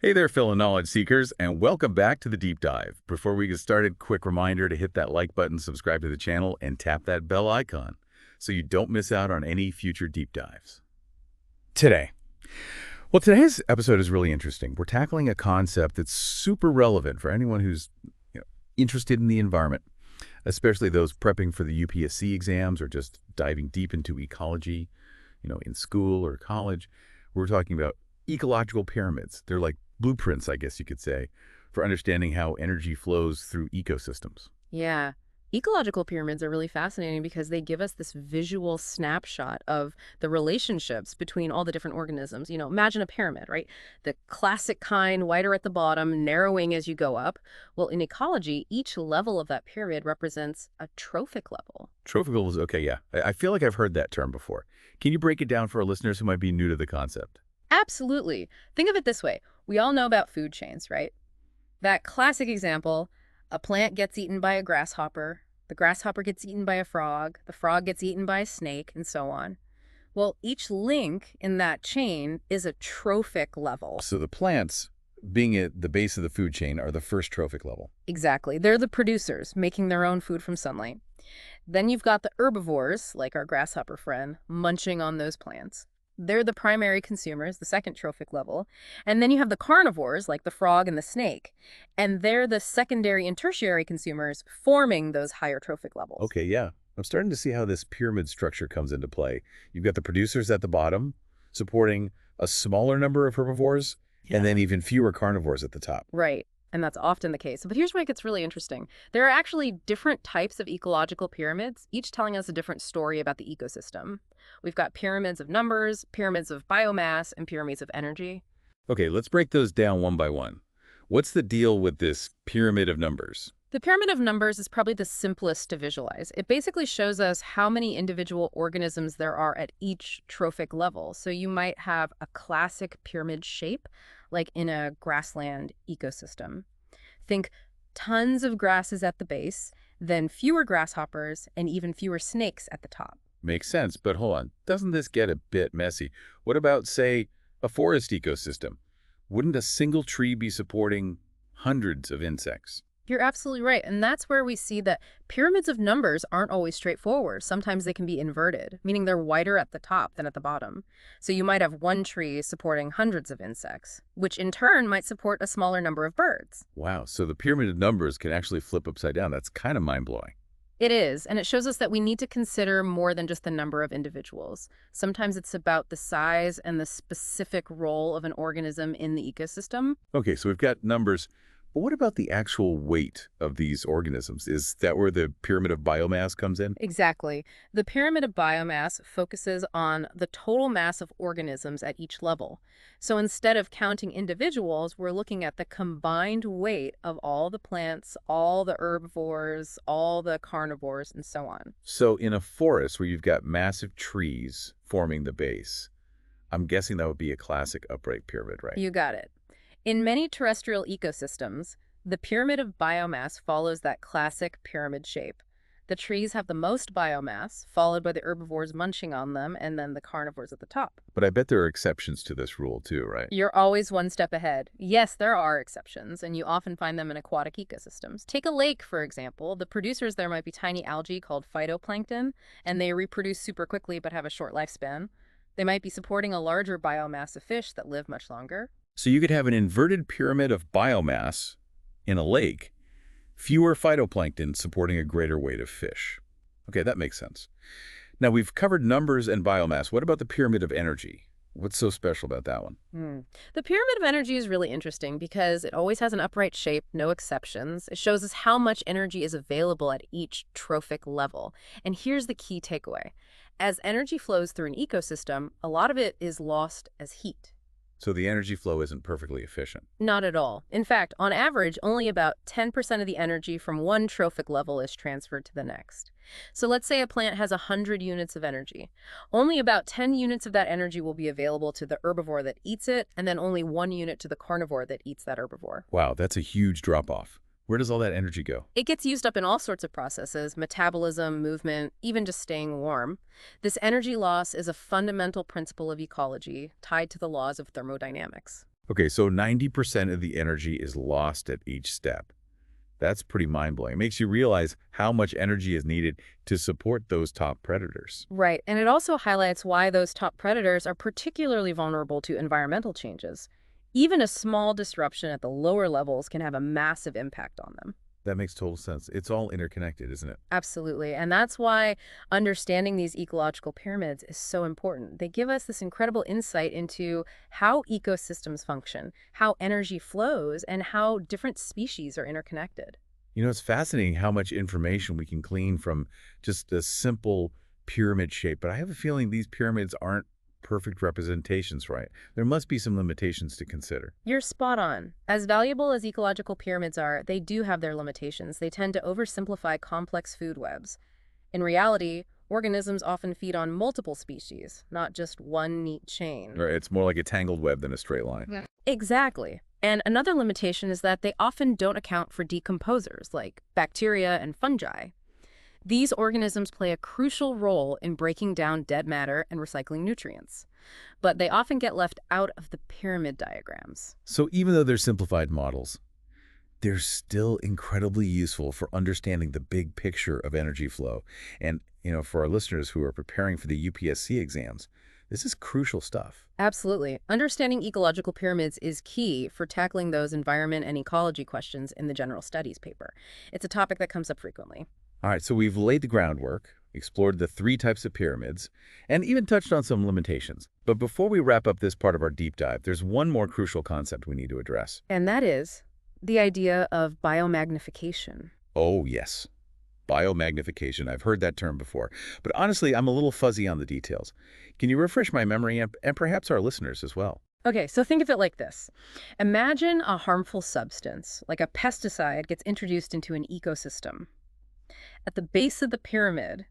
Hey there, fellow knowledge seekers, and welcome back to the deep dive. Before we get started, quick reminder to hit that like button, subscribe to the channel, and tap that bell icon so you don't miss out on any future deep dives. Today's episode is really interesting. We're tackling a concept that's super relevant for anyone who's interested in the environment, especially those prepping for the UPSC exams or just diving deep into ecology, in school or college. We're talking about ecological pyramids. They're like blueprints, I guess you could say, for understanding how energy flows through ecosystems. Yeah. Ecological pyramids are really fascinating because they give us this visual snapshot of the relationships between all the different organisms. Imagine a pyramid, right? The classic kind, wider at the bottom, narrowing as you go up. Well, in ecology, each level of that pyramid represents a trophic level. Trophical is okay, yeah. I feel like I've heard that term before. Can you break it down for our listeners who might be new to the concept? Absolutely. Think of it this way. We all know about food chains, right? That classic example, a plant gets eaten by a grasshopper, the grasshopper gets eaten by a frog, the frog gets eaten by a snake, and so on. Well, each link in that chain is a trophic level. So the plants, being at the base of the food chain, are the first trophic level. Exactly. They're the producers, making their own food from sunlight. Then you've got the herbivores, like our grasshopper friend, munching on those plants. They're the primary consumers, the second trophic level. And then you have the carnivores, like the frog and the snake. And they're the secondary and tertiary consumers forming those higher trophic levels. Okay, yeah. I'm starting to see how this pyramid structure comes into play. You've got the producers at the bottom, supporting a smaller number of herbivores, and then even fewer carnivores at the top. Right. And that's often the case. But here's where it gets really interesting. There are actually different types of ecological pyramids, each telling us a different story about the ecosystem. We've got pyramids of numbers, pyramids of biomass, and pyramids of energy. Okay, let's break those down one by one. What's the deal with this pyramid of numbers? The pyramid of numbers is probably the simplest to visualize. It basically shows us how many individual organisms there are at each trophic level. So you might have a classic pyramid shape, like in a grassland ecosystem. Think tons of grasses at the base, then fewer grasshoppers, and even fewer snakes at the top. Makes sense, but hold on. Doesn't this get a bit messy? What about, say, a forest ecosystem? Wouldn't a single tree be supporting hundreds of insects? You're absolutely right. And that's where we see that pyramids of numbers aren't always straightforward. Sometimes they can be inverted, meaning they're wider at the top than at the bottom. So you might have one tree supporting hundreds of insects, which in turn might support a smaller number of birds. Wow, so the pyramid of numbers can actually flip upside down. That's kind of mind-blowing. It is, and it shows us that we need to consider more than just the number of individuals. Sometimes it's about the size and the specific role of an organism in the ecosystem. Okay, so we've got numbers, but what about the actual weight of these organisms? Is that where the pyramid of biomass comes in? Exactly. The pyramid of biomass focuses on the total mass of organisms at each level. So instead of counting individuals, we're looking at the combined weight of all the plants, all the herbivores, all the carnivores, and so on. So in a forest where you've got massive trees forming the base, I'm guessing that would be a classic upright pyramid, right? You got it. In many terrestrial ecosystems, the pyramid of biomass follows that classic pyramid shape. The trees have the most biomass, followed by the herbivores munching on them, and then the carnivores at the top. But I bet there are exceptions to this rule too, right? You're always one step ahead. Yes, there are exceptions, and you often find them in aquatic ecosystems. Take a lake, for example. The producers there might be tiny algae called phytoplankton, and they reproduce super quickly but have a short lifespan. They might be supporting a larger biomass of fish that live much longer. So you could have an inverted pyramid of biomass in a lake, fewer phytoplankton supporting a greater weight of fish. Okay, that makes sense. Now, we've covered numbers and biomass. What about the pyramid of energy? What's so special about that one? The pyramid of energy is really interesting because it always has an upright shape, no exceptions. It shows us how much energy is available at each trophic level. And here's the key takeaway. As energy flows through an ecosystem, a lot of it is lost as heat. So the energy flow isn't perfectly efficient. Not at all. In fact, on average, only about 10% of the energy from one trophic level is transferred to the next. So let's say a plant has 100 units of energy. Only about 10 units of that energy will be available to the herbivore that eats it, and then only 1 unit to the carnivore that eats that herbivore. Wow, that's a huge drop-off. Where does all that energy go? It gets used up in all sorts of processes, metabolism, movement, even just staying warm. This energy loss is a fundamental principle of ecology tied to the laws of thermodynamics. Okay, so 90% of the energy is lost at each step. That's pretty mind-blowing. It makes you realize how much energy is needed to support those top predators. Right, and it also highlights why those top predators are particularly vulnerable to environmental changes. Even a small disruption at the lower levels can have a massive impact on them. That makes total sense. It's all interconnected, isn't it? Absolutely. And that's why understanding these ecological pyramids is so important. They give us this incredible insight into how ecosystems function, how energy flows, and how different species are interconnected. You know, it's fascinating how much information we can glean from just a simple pyramid shape, but I have a feeling these pyramids aren't perfect representations, right? There must be some limitations to consider. You're spot on. As valuable as ecological pyramids are, they do have their limitations. They tend to oversimplify complex food webs. In reality, organisms often feed on multiple species, not just one neat chain. Right, it's more like a tangled web than a straight line. Yeah. Exactly. And another limitation is that they often don't account for decomposers like bacteria and fungi. These organisms play a crucial role in breaking down dead matter and recycling nutrients, but they often get left out of the pyramid diagrams. So even though they're simplified models, they're still incredibly useful for understanding the big picture of energy flow. And, for our listeners who are preparing for the UPSC exams, this is crucial stuff. Absolutely. Understanding ecological pyramids is key for tackling those environment and ecology questions in the general studies paper. It's a topic that comes up frequently. All right, so we've laid the groundwork, explored the three types of pyramids, and even touched on some limitations. But before we wrap up this part of our deep dive, there's one more crucial concept we need to address. And that is the idea of biomagnification. Oh, yes. Biomagnification. I've heard that term before. But honestly, I'm a little fuzzy on the details. Can you refresh my memory and perhaps our listeners as well? Okay, so think of it like this. Imagine a harmful substance, like a pesticide, gets introduced into an ecosystem. At the base of the pyramid,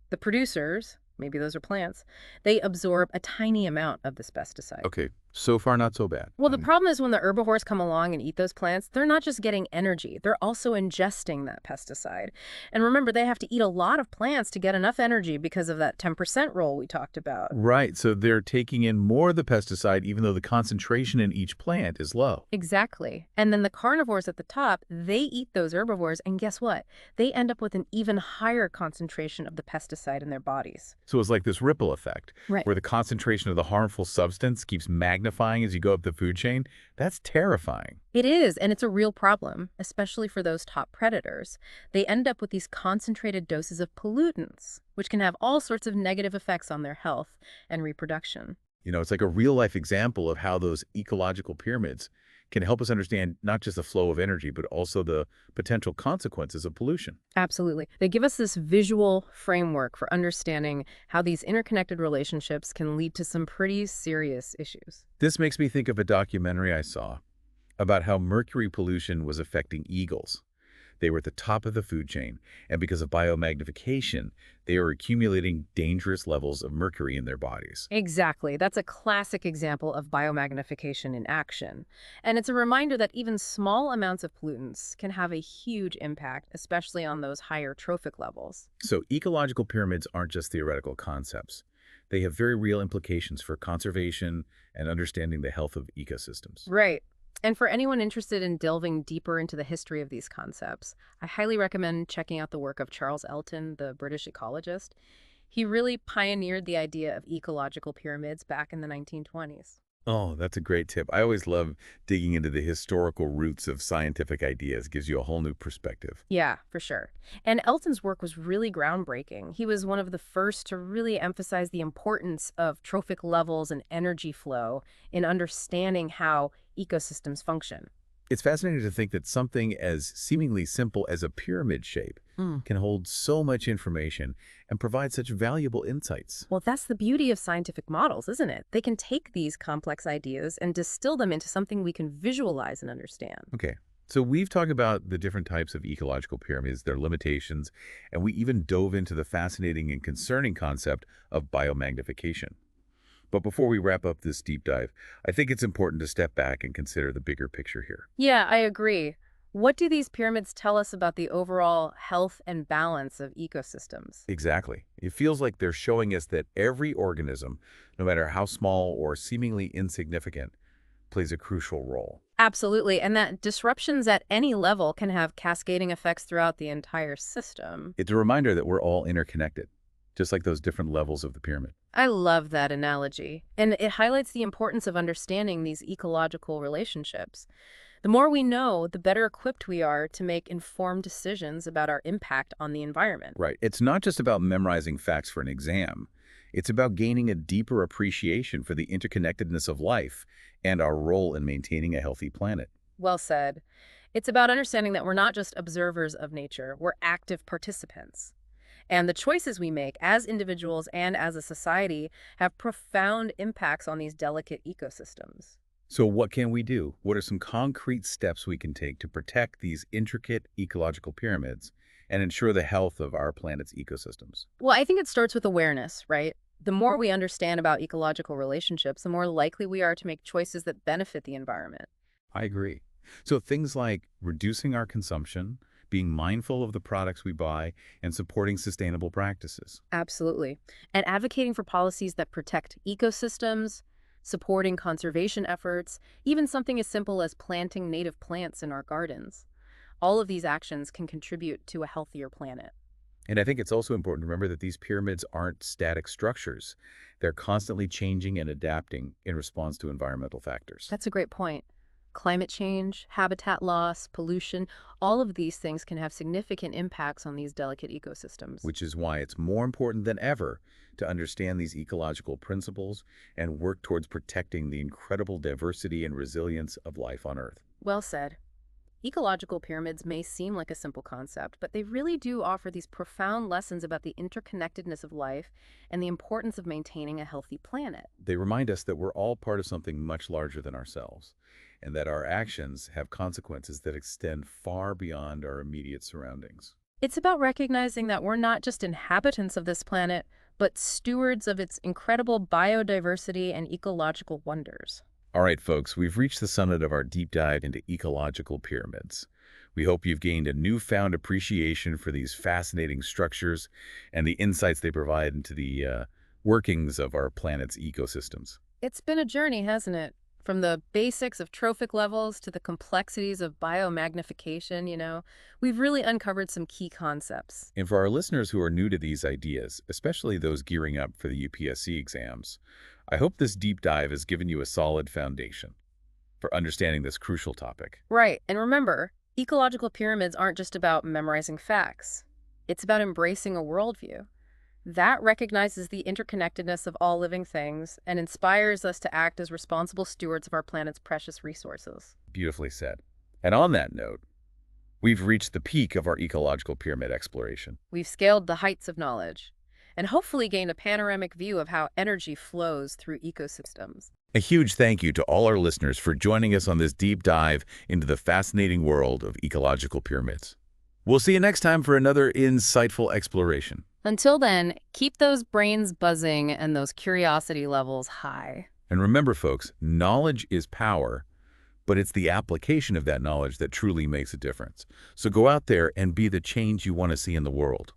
the producers, maybe those are plants, they absorb a tiny amount of this pesticide. Okay, so far not so bad. Well, the problem is when the herbivores come along and eat those plants, they're not just getting energy, they're also ingesting that pesticide. And remember, they have to eat a lot of plants to get enough energy because of that 10% rule we talked about. Right, so they're taking in more of the pesticide even though the concentration in each plant is low. Exactly. And then the carnivores at the top, they eat those herbivores, and guess what? They end up with an even higher concentration of the pesticide in their bodies. So it's like this ripple effect, Right. where the concentration of the harmful substance keeps magnifying as you go up the food chain. That's terrifying. It is, and it's a real problem, especially for those top predators. They end up with these concentrated doses of pollutants, which can have all sorts of negative effects on their health and reproduction. It's like a real-life example of how those ecological pyramids can help us understand not just the flow of energy, but also the potential consequences of pollution. Absolutely. They give us this visual framework for understanding how these interconnected relationships can lead to some pretty serious issues. This makes me think of a documentary I saw about how mercury pollution was affecting eagles. They were at the top of the food chain, and because of biomagnification, they are accumulating dangerous levels of mercury in their bodies. Exactly. That's a classic example of biomagnification in action. And it's a reminder that even small amounts of pollutants can have a huge impact, especially on those higher trophic levels. So ecological pyramids aren't just theoretical concepts. They have very real implications for conservation and understanding the health of ecosystems. Right. And for anyone interested in delving deeper into the history of these concepts, I highly recommend checking out the work of Charles Elton, the British ecologist. He really pioneered the idea of ecological pyramids back in the 1920s. Oh, that's a great tip. I always love digging into the historical roots of scientific ideas. Gives you a whole new perspective. Yeah, for sure. And Elton's work was really groundbreaking. He was one of the first to really emphasize the importance of trophic levels and energy flow in understanding how ecosystems function. It's fascinating to think that something as seemingly simple as a pyramid shape can hold so much information and provide such valuable insights. Well, that's the beauty of scientific models, isn't it? They can take these complex ideas and distill them into something we can visualize and understand. Okay, so we've talked about the different types of ecological pyramids, their limitations, and we even dove into the fascinating and concerning concept of biomagnification. But before we wrap up this deep dive, I think it's important to step back and consider the bigger picture here. Yeah, I agree. What do these pyramids tell us about the overall health and balance of ecosystems? Exactly. It feels like they're showing us that every organism, no matter how small or seemingly insignificant, plays a crucial role. Absolutely. And that disruptions at any level can have cascading effects throughout the entire system. It's a reminder that we're all interconnected, just like those different levels of the pyramid. I love that analogy. And it highlights the importance of understanding these ecological relationships. The more we know, the better equipped we are to make informed decisions about our impact on the environment. Right. It's not just about memorizing facts for an exam. It's about gaining a deeper appreciation for the interconnectedness of life and our role in maintaining a healthy planet. Well said. It's about understanding that we're not just observers of nature, we're active participants. And the choices we make as individuals and as a society have profound impacts on these delicate ecosystems. So what can we do? What are some concrete steps we can take to protect these intricate ecological pyramids and ensure the health of our planet's ecosystems? Well, I think it starts with awareness, right? The more we understand about ecological relationships, the more likely we are to make choices that benefit the environment. I agree. So things like reducing our consumption, being mindful of the products we buy, and supporting sustainable practices. Absolutely. And advocating for policies that protect ecosystems, supporting conservation efforts, even something as simple as planting native plants in our gardens. All of these actions can contribute to a healthier planet. And I think it's also important to remember that these pyramids aren't static structures. They're constantly changing and adapting in response to environmental factors. That's a great point. Climate change, habitat loss, pollution, all of these things can have significant impacts on these delicate ecosystems. Which is why it's more important than ever to understand these ecological principles and work towards protecting the incredible diversity and resilience of life on Earth. Well said. Ecological pyramids may seem like a simple concept, but they really do offer these profound lessons about the interconnectedness of life and the importance of maintaining a healthy planet. They remind us that we're all part of something much larger than ourselves, and that our actions have consequences that extend far beyond our immediate surroundings. It's about recognizing that we're not just inhabitants of this planet, but stewards of its incredible biodiversity and ecological wonders. All right, folks, we've reached the summit of our deep dive into ecological pyramids. We hope you've gained a newfound appreciation for these fascinating structures and the insights they provide into the workings of our planet's ecosystems. It's been a journey, hasn't it? From the basics of trophic levels to the complexities of biomagnification, we've really uncovered some key concepts. And for our listeners who are new to these ideas, especially those gearing up for the UPSC exams, I hope this deep dive has given you a solid foundation for understanding this crucial topic. Right. And remember, ecological pyramids aren't just about memorizing facts. It's about embracing a worldview that recognizes the interconnectedness of all living things and inspires us to act as responsible stewards of our planet's precious resources. Beautifully said. And on that note, we've reached the peak of our ecological pyramid exploration. We've scaled the heights of knowledge and hopefully gained a panoramic view of how energy flows through ecosystems. A huge thank you to all our listeners for joining us on this deep dive into the fascinating world of ecological pyramids. We'll see you next time for another insightful exploration. Until then, keep those brains buzzing and those curiosity levels high. And remember, folks, knowledge is power, but it's the application of that knowledge that truly makes a difference. So go out there and be the change you want to see in the world.